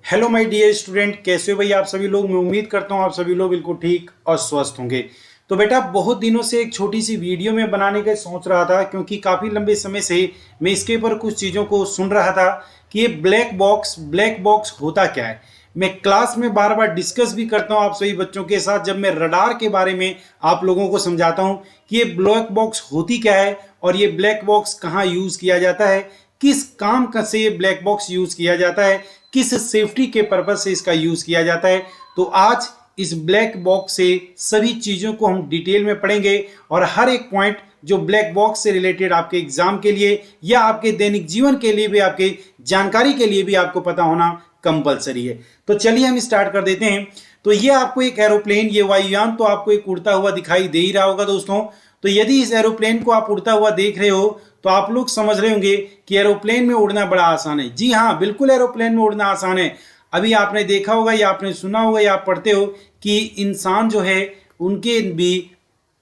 Hello my dear student, कैसे हो भाई आप सभी लोग। मैं उम्मीद करता हूँ आप सभी लोग बिल्कुल ठीक और स्वस्थ होंगे। तो बेटा बहुत दिनों से एक छोटी सी वीडियो में बनाने का सोच रहा था, क्योंकि काफ़ी लंबे समय से मैं इसके ऊपर कुछ चीज़ों को सुन रहा था कि ये ब्लैक बॉक्स होता क्या है। मैं क्लास में बार बार डिस्कस भी करता हूँ आप सभी बच्चों के साथ, जब मैं रडार के बारे में आप लोगों को समझाता हूँ कि ये ब्लैक बॉक्स होती क्या है और ये ब्लैक बॉक्स कहाँ यूज़ किया जाता है, किस काम का से ये ब्लैक बॉक्स यूज़ किया जाता है, किस सेफ्टी के पर्पज से इसका यूज़ किया जाता है। तो आज इस ब्लैक बॉक्स से सभी चीज़ों को हम डिटेल में पढ़ेंगे और हर एक पॉइंट जो ब्लैक बॉक्स से रिलेटेड आपके एग्जाम के लिए या आपके दैनिक जीवन के लिए भी, आपके जानकारी के लिए भी आपको पता होना कंपलसरी है। तो चलिए हम स्टार्ट कर देते हैं। तो ये आपको एक एरोप्लेन, ये वायुयान तो आपको एक उड़ता हुआ दिखाई दे ही रहा होगा दोस्तों। तो यदि इस एरोप्लेन को आप उड़ता हुआ देख रहे हो तो आप लोग समझ रहे होंगे कि एरोप्लेन में उड़ना बड़ा आसान है। जी हाँ, बिल्कुल एरोप्लेन में उड़ना आसान है। अभी आपने देखा होगा या आपने सुना होगा या आप पढ़ते हो कि इंसान जो है उनके भी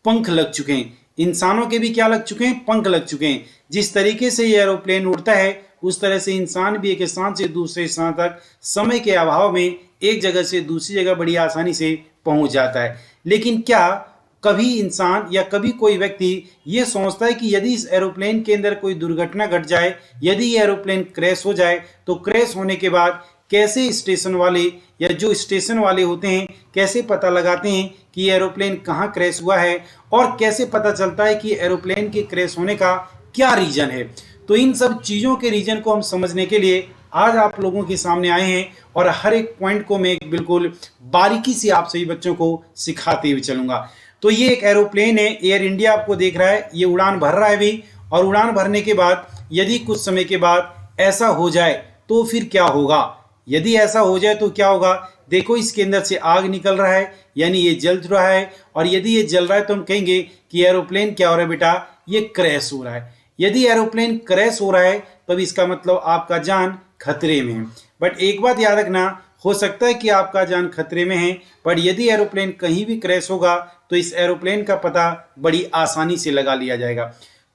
पंख लग चुके हैं। इंसानों के भी क्या लग चुके हैं? पंख लग चुके हैं। जिस तरीके से ये एरोप्लेन उड़ता है उस तरह से इंसान भी एक स्थान से दूसरे स्थान तक समय के अभाव में एक जगह से दूसरी जगह बड़ी आसानी से पहुंच जाता है। लेकिन क्या कभी इंसान या कभी कोई व्यक्ति ये सोचता है कि यदि इस एरोप्लेन के अंदर कोई दुर्घटना घट जाए, यदि ये एरोप्लेन क्रैश हो जाए तो क्रैश होने के बाद कैसे स्टेशन वाले या जो स्टेशन वाले होते हैं कैसे पता लगाते हैं कि ये एरोप्लेन कहाँ क्रैश हुआ है और कैसे पता चलता है कि एरोप्लेन के क्रैश होने का क्या रीजन है। तो इन सब चीज़ों के रीजन को हम समझने के लिए आज आप लोगों के सामने आए हैं और हर एक पॉइंट को मैं बिल्कुल बारीकी से आप सभी बच्चों को सिखाते हुए चलूंगा। तो ये एक एरोप्लेन है, एयर इंडिया आपको देख रहा है, ये उड़ान भर रहा है अभी। और उड़ान भरने के बाद यदि कुछ समय के बाद ऐसा हो जाए तो फिर क्या होगा? यदि ऐसा हो जाए तो क्या होगा? देखो इसके अंदर से आग निकल रहा है, यानी ये जल रहा है। और यदि ये जल रहा है तो हम कहेंगे कि एरोप्लेन क्या हो रहा है बेटा? ये क्रैश हो रहा है। यदि एरोप्लेन क्रैश हो रहा है तब इसका मतलब आपका जान खतरे में है। बट एक बात याद रखना, हो सकता है कि आपका जान खतरे में है, पर यदि एरोप्लेन कहीं भी क्रैश होगा तो इस एरोप्लेन का पता बड़ी आसानी से लगा लिया जाएगा।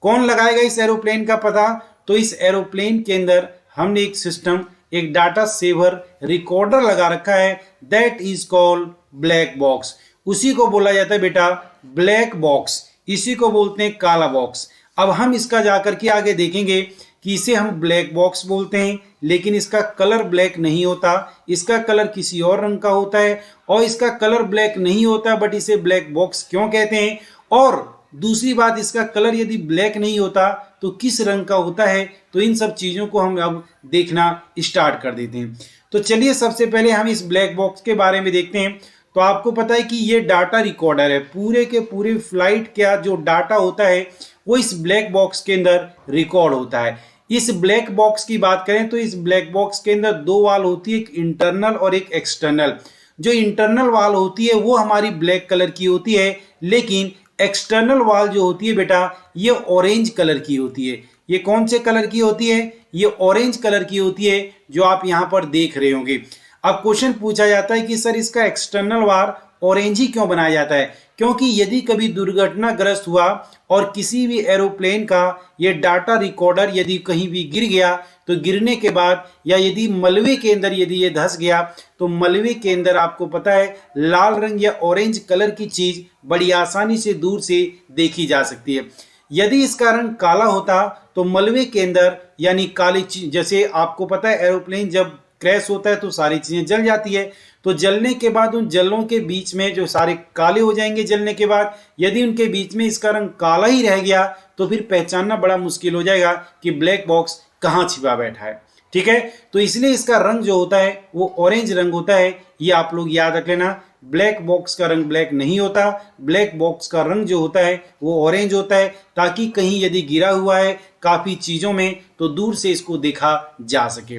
कौन लगाएगा इस एरोप्लेन का पता? तो इस एरोप्लेन के अंदर हमने एक सिस्टम, एक डाटा सेवर रिकॉर्डर लगा रखा है, that is called black box. उसी को बोला जाता है बेटा ब्लैक बॉक्स, इसी को बोलते हैं काला बॉक्स। अब हम इसका जाकर के आगे देखेंगे कि इसे हम ब्लैक बॉक्स बोलते हैं, लेकिन इसका कलर ब्लैक नहीं होता, इसका कलर किसी और रंग का होता है। और इसका कलर ब्लैक नहीं होता बट इसे ब्लैक बॉक्स क्यों कहते हैं? और दूसरी बात, इसका कलर यदि ब्लैक नहीं होता तो किस रंग का होता है? तो इन सब चीज़ों को हम अब देखना स्टार्ट कर देते हैं। तो चलिए सबसे पहले हम इस ब्लैक बॉक्स के बारे में देखते हैं। तो आपको पता है कि ये डाटा रिकॉर्डर है, पूरे के पूरे फ्लाइट का जो डाटा होता है वो इस ब्लैक बॉक्स के अंदर रिकॉर्ड होता है। इस ब्लैक बॉक्स की बात करें तो इस ब्लैक बॉक्स के अंदर दो वाल होती है, एक इंटरनल और एक एक्सटर्नल। जो इंटरनल वाल होती है वो हमारी ब्लैक कलर की होती है, लेकिन एक्सटर्नल वाल जो होती है बेटा ये ऑरेंज कलर की होती है। ये कौन से कलर की होती है? ये ऑरेंज कलर की होती है, जो आप यहाँ पर देख रहे होंगे। अब क्वेश्चन पूछा जाता है कि सर इसका एक्सटर्नल वाल ऑरेंज ही क्यों बनाया जाता है? क्योंकि यदि कभी दुर्घटनाग्रस्त हुआ और किसी भी एरोप्लेन का ये डाटा रिकॉर्डर यदि कहीं भी गिर गया तो गिरने के बाद या यदि मलबे के अंदर यदि ये धंस गया तो मलबे के अंदर आपको पता है लाल रंग या ऑरेंज कलर की चीज बड़ी आसानी से दूर से देखी जा सकती है। यदि इसका रंग काला होता तो मलबे के अंदर यानी काली चीज, जैसे आपको पता है एरोप्लेन जब क्रैश होता है तो सारी चीजें जल जाती है, तो जलने के बाद उन जलों के बीच में जो सारे काले हो जाएंगे जलने के बाद, यदि उनके बीच में इसका रंग काला ही रह गया तो फिर पहचानना बड़ा मुश्किल हो जाएगा कि ब्लैक बॉक्स कहाँ छिपा बैठा है। ठीक है, तो इसलिए इसका रंग जो होता है वो ऑरेंज रंग होता है। ये आप लोग याद रख लेना, ब्लैक बॉक्स का रंग ब्लैक नहीं होता, ब्लैक बॉक्स का रंग जो होता है वो ऑरेंज होता है, ताकि कहीं यदि गिरा हुआ है काफी चीजों में तो दूर से इसको देखा जा सके।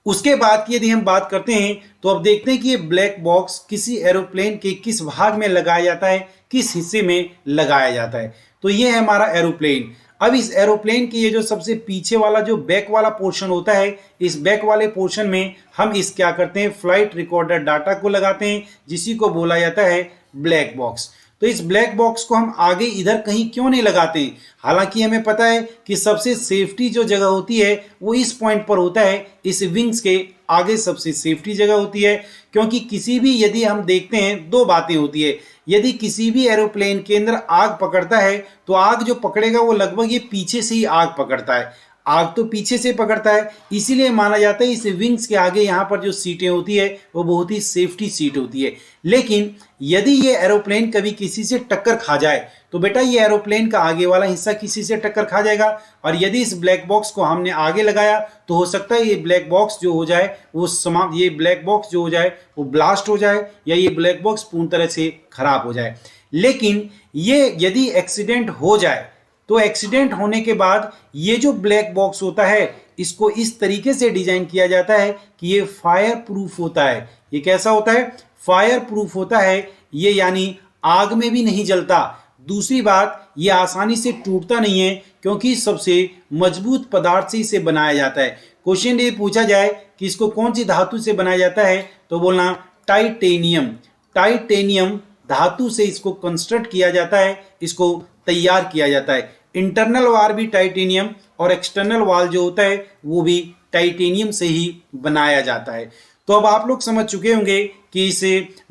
उसके बाद की यदि हम बात करते हैं तो अब देखते हैं कि ये ब्लैक बॉक्स किसी एरोप्लेन के किस भाग में लगाया जाता है, किस हिस्से में लगाया जाता है। तो ये है हमारा एरोप्लेन। अब इस एरोप्लेन के ये जो सबसे पीछे वाला जो बैक वाला पोर्शन होता है, इस बैक वाले पोर्शन में हम इस क्या करते हैं फ्लाइट रिकॉर्डर डाटा को लगाते हैं, जिसी को बोला जाता है ब्लैक बॉक्स। तो इस ब्लैक बॉक्स को हम आगे इधर कहीं क्यों नहीं लगाते हैं? हालांकि हमें पता है कि सबसे सेफ्टी जो जगह होती है वो इस पॉइंट पर होता है, इस विंग्स के आगे सबसे सेफ्टी जगह होती है। क्योंकि किसी भी, यदि हम देखते हैं, दो बातें होती है। यदि किसी भी एरोप्लेन के अंदर आग पकड़ता है तो आग जो पकड़ेगा वो लगभग ये पीछे से ही आग पकड़ता है, आग तो पीछे से पकड़ता है। इसीलिए माना जाता है इस विंग्स के आगे यहाँ पर जो सीटें होती है वो बहुत ही सेफ्टी सीट होती है। लेकिन यदि ये एरोप्लेन कभी किसी से टक्कर खा जाए तो बेटा ये एरोप्लेन का आगे वाला हिस्सा किसी से टक्कर खा जाएगा। और यदि इस ब्लैक बॉक्स को हमने आगे लगाया तो हो सकता है ये ब्लैक बॉक्स जो हो जाए वो ये ब्लैक बॉक्स जो हो जाए वो ब्लास्ट हो जाए, या ये ब्लैक बॉक्स पूर्ण तरह से खराब हो जाए। लेकिन ये यदि एक्सीडेंट हो जाए तो एक्सीडेंट होने के बाद ये जो ब्लैक बॉक्स होता है इसको इस तरीके से डिजाइन किया जाता है कि ये फायर प्रूफ होता है। ये कैसा होता है? फायर प्रूफ होता है ये, यानी आग में भी नहीं जलता। दूसरी बात, ये आसानी से टूटता नहीं है क्योंकि सबसे मजबूत पदार्थ से इसे बनाया जाता है। क्वेश्चन ये पूछा जाए कि इसको कौन सी धातु से बनाया जाता है तो बोलना टाइटेनियम। टाइटेनियम धातु से इसको कंस्ट्रक्ट किया जाता है, इसको तैयार किया जाता है। इंटरनल वाल भी टाइटेनियम और एक्सटर्नल वाल जो होता है वो भी टाइटेनियम से ही बनाया जाता है। तो अब आप लोग समझ चुके होंगे कि इस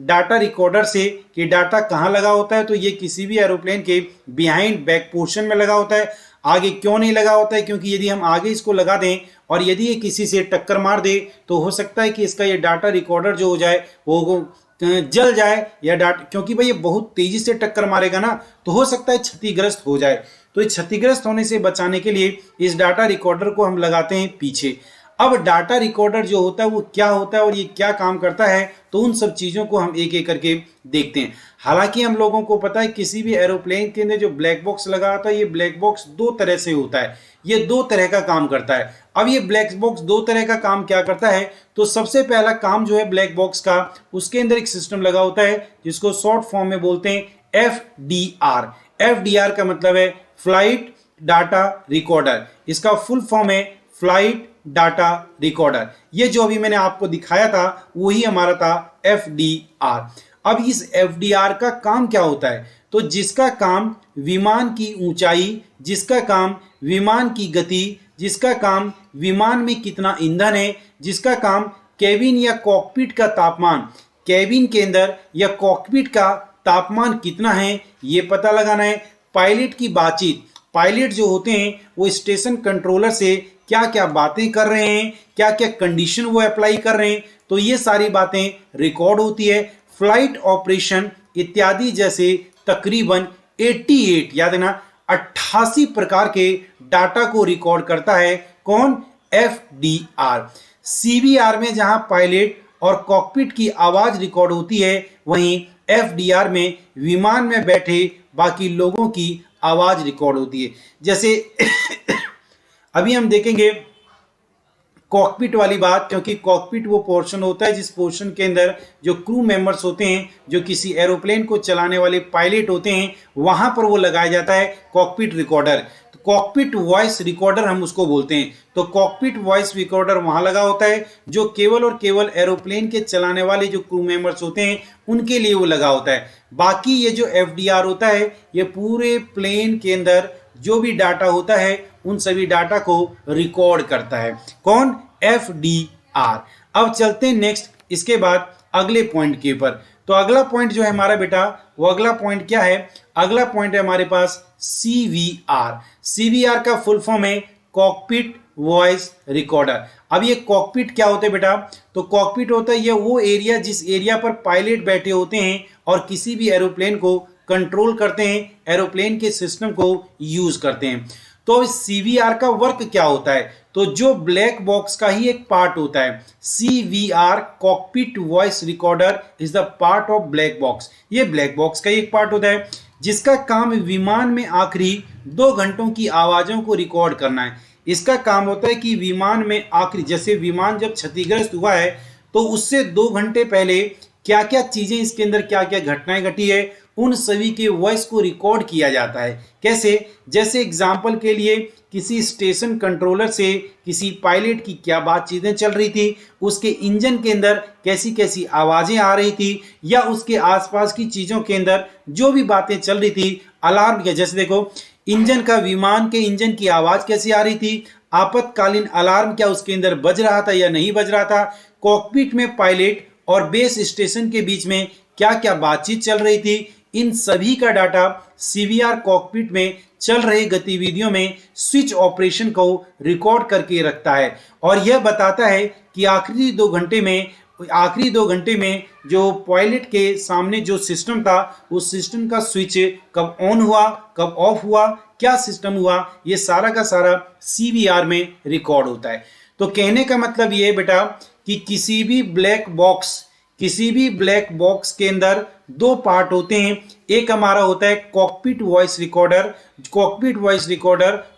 डाटा रिकॉर्डर से कि डाटा कहाँ लगा होता है। तो ये किसी भी एरोप्लेन के बिहाइंड बैक पोर्शन में लगा होता है। आगे क्यों नहीं लगा होता है? क्योंकि यदि हम आगे इसको लगा दें और यदि ये किसी से टक्कर मार दे तो हो सकता है कि इसका ये डाटा रिकॉर्डर जो हो जाए वो जल जाए या डाटा, क्योंकि भाई ये बहुत तेजी से टक्कर मारेगा ना, तो हो सकता है क्षतिग्रस्त हो जाए। तो इस क्षतिग्रस्त होने से बचाने के लिए इस डाटा रिकॉर्डर को हम लगाते हैं पीछे। अब डाटा रिकॉर्डर जो होता है वो क्या होता है और ये क्या काम करता है, तो उन सब चीज़ों को हम एक एक करके देखते हैं। हालांकि हम लोगों को पता है किसी भी एरोप्लेन के अंदर जो ब्लैक बॉक्स लगा होता है ये ब्लैक बॉक्स दो तरह से होता है, ये दो तरह का काम करता है। अब ये ब्लैक बॉक्स दो तरह का काम क्या करता है, तो सबसे पहला काम जो है ब्लैक बॉक्स का, उसके अंदर एक सिस्टम लगा होता है जिसको शॉर्ट फॉर्म में बोलते हैं FDR। FDR का मतलब है फ्लाइट डाटा रिकॉर्डर, इसका फुल फॉर्म है फ्लाइट डाटा रिकॉर्डर। ये जो अभी मैंने आपको दिखाया था वही हमारा था FDR। अब इस FDR का काम क्या होता है, तो जिसका काम विमान की ऊंचाई, जिसका काम विमान की गति, जिसका काम विमान में कितना ईंधन है, जिसका काम केबिन या कॉकपिट का तापमान, केबिन के अंदर या कॉकपिट का तापमान कितना है ये पता लगाना है। पायलट की बातचीत, पायलट जो होते हैं वो स्टेशन कंट्रोलर से क्या क्या बातें कर रहे हैं, क्या क्या कंडीशन वो अप्लाई कर रहे हैं, तो ये सारी बातें रिकॉर्ड होती है। फ्लाइट ऑपरेशन इत्यादि जैसे तकरीबन 88, याद है ना, 88 प्रकार के डाटा को रिकॉर्ड करता है कौन? FDR। CBR में जहां पायलट और कॉकपिट की आवाज रिकॉर्ड होती है, वहीं FDR में विमान में बैठे बाकी लोगों की आवाज रिकॉर्ड होती है। जैसे अभी हम देखेंगे कॉकपिट वाली बात, क्योंकि कॉकपिट वो पोर्शन होता है जिस पोर्शन के अंदर जो क्रू मेंबर्स होते हैं, जो किसी एरोप्लेन को चलाने वाले पायलट होते हैं, वहां पर वो लगाया जाता है कॉकपिट रिकॉर्डर। तो कॉकपिट वॉइस रिकॉर्डर हम उसको बोलते हैं। तो कॉकपिट वॉइस रिकॉर्डर वहां लगा होता है जो केवल और केवल एरोप्लेन के चलाने वाले जो क्रू मेंबर्स होते हैं उनके लिए वो लगा होता है। बाकी ये जो FDR होता है ये पूरे प्लेन के अंदर जो भी डाटा होता है उन सभी डाटा को रिकॉर्ड करता है। कौन? FDR। अब चलते हैं नेक्स्ट, इसके बाद अगले पॉइंट के ऊपर। तो अगला पॉइंट जो है हमारा बेटा, वो अगला पॉइंट क्या है? अगला पॉइंट है हमारे पास CVR। CVR का फुल फॉर्म है कॉकपिट वॉइस रिकॉर्डर। अब ये कॉकपिट क्या होता है बेटा? तो कॉकपिट होता है ये वो एरिया जिस एरिया पर पायलट बैठे होते हैं और किसी भी एरोप्लेन को कंट्रोल करते हैं, एरोप्लेन के सिस्टम को यूज करते हैं। तो CVR का वर्क क्या होता है? तो जो ब्लैक बॉक्स का ही एक पार्ट होता है। CVR cockpit voice recorder is the part of black box. ये ब्लैक बॉक्स का ही एक पार्ट होता है जिसका काम विमान में आखिरी 2 घंटों की आवाज़ों को रिकॉर्ड करना है। इसका काम होता है कि विमान में आखिरी, जैसे विमान जब क्षतिग्रस्त हुआ है तो उससे 2 घंटे पहले क्या क्या चीज़ें इसके अंदर क्या क्या घटनाएं घटी है उन सभी के वॉइस को रिकॉर्ड किया जाता है। कैसे? जैसे एग्जाम्पल के लिए किसी स्टेशन कंट्रोलर से किसी पायलट की क्या बातचीतें चल रही थी, उसके इंजन के अंदर कैसी कैसी आवाज़ें आ रही थी, या उसके आसपास की चीज़ों के अंदर जो भी बातें चल रही थी, अलार्म के जैसे देखो इंजन का, विमान के इंजन की आवाज़ कैसी आ रही थी, आपातकालीन अलार्म क्या उसके अंदर बज रहा था या नहीं बज रहा था, कॉकपिट में पायलट और बेस स्टेशन के बीच में क्या क्या बातचीत चल रही थी, इन सभी का डाटा सीवीआर कॉकपिट में चल रही गतिविधियों में स्विच ऑपरेशन को रिकॉर्ड करके रखता है और यह बताता है कि आखिरी 2 घंटे में जो पायलट के सामने जो सिस्टम था उस सिस्टम का स्विच कब ऑन हुआ, कब ऑफ हुआ, क्या सिस्टम हुआ, ये सारा का सारा सीवीआर में रिकॉर्ड होता है। तो कहने का मतलब ये है बेटा कि किसी भी ब्लैक बॉक्स के अंदर 2 पार्ट होते हैं। एक हमारा होता है कॉकपिट वॉइस रिकॉर्डर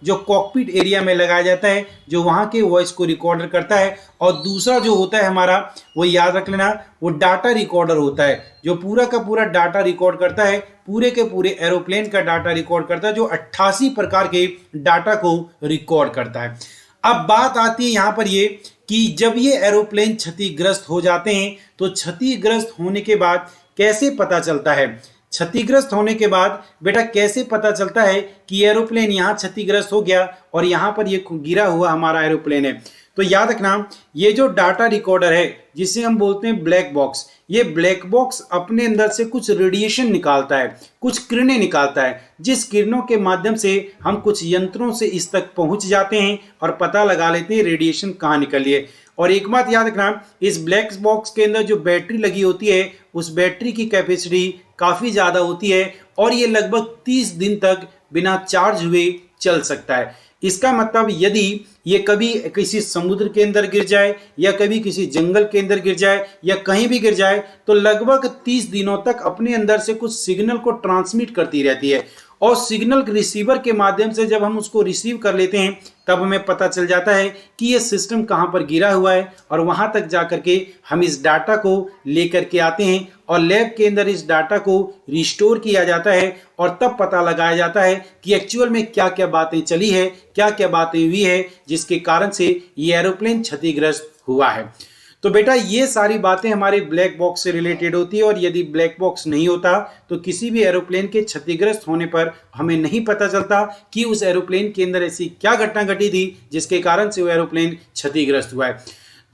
जो कॉकपिट एरिया में लगाया जाता है, जो वहां के वॉइस को रिकॉर्डर करता है, और दूसरा जो होता है हमारा, वो याद रख लेना, वो डाटा रिकॉर्डर होता है जो पूरा का पूरा डाटा रिकॉर्ड करता है, पूरे के पूरे एरोप्लेन का डाटा रिकॉर्ड करता है, जो 88 प्रकार के डाटा को रिकॉर्ड करता है। अब बात आती है यहाँ पर ये कि जब ये एरोप्लेन क्षतिग्रस्त हो जाते हैं तो क्षतिग्रस्त होने के बाद कैसे पता चलता है? क्षतिग्रस्त होने के बाद बेटा कैसे पता चलता है कि एरोप्लेन यहाँ क्षतिग्रस्त हो गया और यहाँ पर ये गिरा हुआ हमारा एरोप्लेन है? तो याद रखना, ये जो डाटा रिकॉर्डर है जिसे हम बोलते हैं ब्लैक बॉक्स, ये ब्लैक बॉक्स अपने अंदर से कुछ रेडिएशन निकालता है, कुछ किरणें निकालता है, जिस किरणों के माध्यम से हम कुछ यंत्रों से इस तक पहुंच जाते हैं और पता लगा लेते हैं रेडिएशन कहाँ निकली है। और एक बात याद रखना, इस ब्लैक बॉक्स के अंदर जो बैटरी लगी होती है उस बैटरी की कैपेसिटी काफ़ी ज़्यादा होती है और ये लगभग 30 दिन तक बिना चार्ज हुए चल सकता है। इसका मतलब यदि ये कभी किसी समुद्र के अंदर गिर जाए या कभी किसी जंगल के अंदर गिर जाए या कहीं भी गिर जाए तो लगभग 30 दिनों तक अपने अंदर से कुछ सिग्नल को ट्रांसमिट करती रहती है और सिग्नल रिसीवर के माध्यम से जब हम उसको रिसीव कर लेते हैं तब हमें पता चल जाता है कि ये सिस्टम कहाँ पर गिरा हुआ है और वहाँ तक जा कर के हम इस डाटा को लेकर के आते हैं और लैब के अंदर इस डाटा को रिस्टोर किया जाता है और तब पता लगाया जाता है कि एक्चुअल में क्या क्या बातें चली है, क्या क्या बातें हुई है जिसके कारण से ये एरोप्लेन क्षतिग्रस्त हुआ है। तो बेटा ये सारी बातें हमारे ब्लैक बॉक्स से रिलेटेड होती है और यदि ब्लैक बॉक्स नहीं होता तो किसी भी एरोप्लेन के क्षतिग्रस्त होने पर हमें नहीं पता चलता कि उस एरोप्लेन के अंदर ऐसी क्या घटना घटी थी जिसके कारण से वो एरोप्लेन क्षतिग्रस्त हुआ है।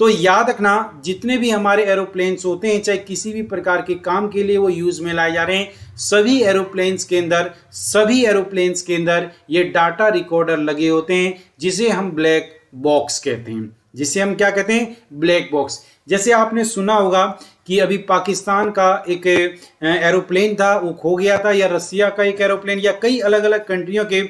तो याद रखना, जितने भी हमारे एरोप्लेन्स होते हैं चाहे किसी भी प्रकार के काम के लिए वो यूज में लाए जा रहे हैं, सभी एरोप्लेन्स के अंदर ये डाटा रिकॉर्डर लगे होते हैं जिसे हम ब्लैक बॉक्स कहते हैं, जिसे हम क्या कहते हैं? Black box. जैसे आपने सुना होगा कि अभी पाकिस्तान का एक एरोप्लेन था वो खो गया था, या रसिया का एक एरोप्लेन, या कई अलग अलग कंट्रियों के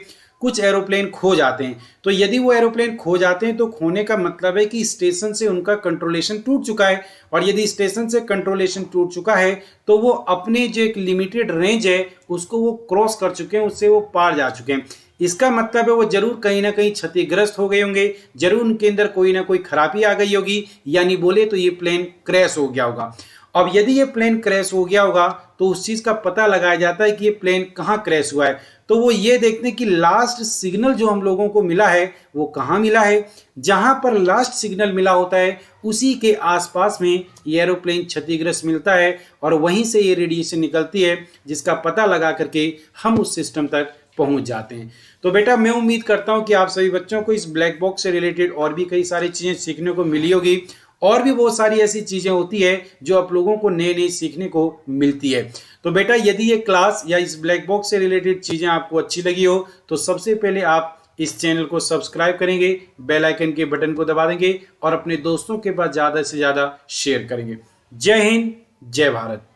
कुछ एरोप्लेन खो जाते हैं। तो यदि वो एरोप्लेन खो जाते हैं तो खोने का मतलब है कि स्टेशन से उनका कंट्रोलेशन टूट चुका है, और यदि स्टेशन से कंट्रोलेशन टूट चुका है तो वो अपने जो एक लिमिटेड रेंज है उसको वो क्रॉस कर चुके हैं, उससे वो पार जा चुके हैं। इसका मतलब है वो जरूर कहीं ना कहीं क्षतिग्रस्त हो गए होंगे, जरूर उनके अंदर कोई ना कोई खराबी आ गई होगी, यानी बोले तो ये प्लेन क्रैश हो गया होगा। अब यदि ये प्लेन क्रैश हो गया होगा तो उस चीज़ का पता लगाया जाता है कि ये प्लेन कहाँ क्रैश हुआ है। तो वो ये देखते हैं कि लास्ट सिग्नल जो हम लोगों को मिला है वो कहाँ मिला है। जहाँ पर लास्ट सिग्नल मिला होता है उसी के आसपास में ये एरोप्लेन क्षतिग्रस्त मिलता है और वहीं से ये रेडिएशन निकलती है जिसका पता लगा करके हम उस सिस्टम तक पहुंच जाते हैं। तो बेटा मैं उम्मीद करता हूं कि आप सभी बच्चों को इस ब्लैक बॉक्स से रिलेटेड और भी कई सारी चीज़ें सीखने को मिली होगी, और भी बहुत सारी ऐसी चीज़ें होती है जो आप लोगों को नए नए सीखने को मिलती है। तो बेटा यदि ये क्लास या इस ब्लैक बॉक्स से रिलेटेड चीज़ें आपको अच्छी लगी हो तो सबसे पहले आप इस चैनल को सब्सक्राइब करेंगे, बेल आइकन के बटन को दबा देंगे और अपने दोस्तों के पास ज़्यादा से ज़्यादा शेयर करेंगे। जय हिंद, जय भारत।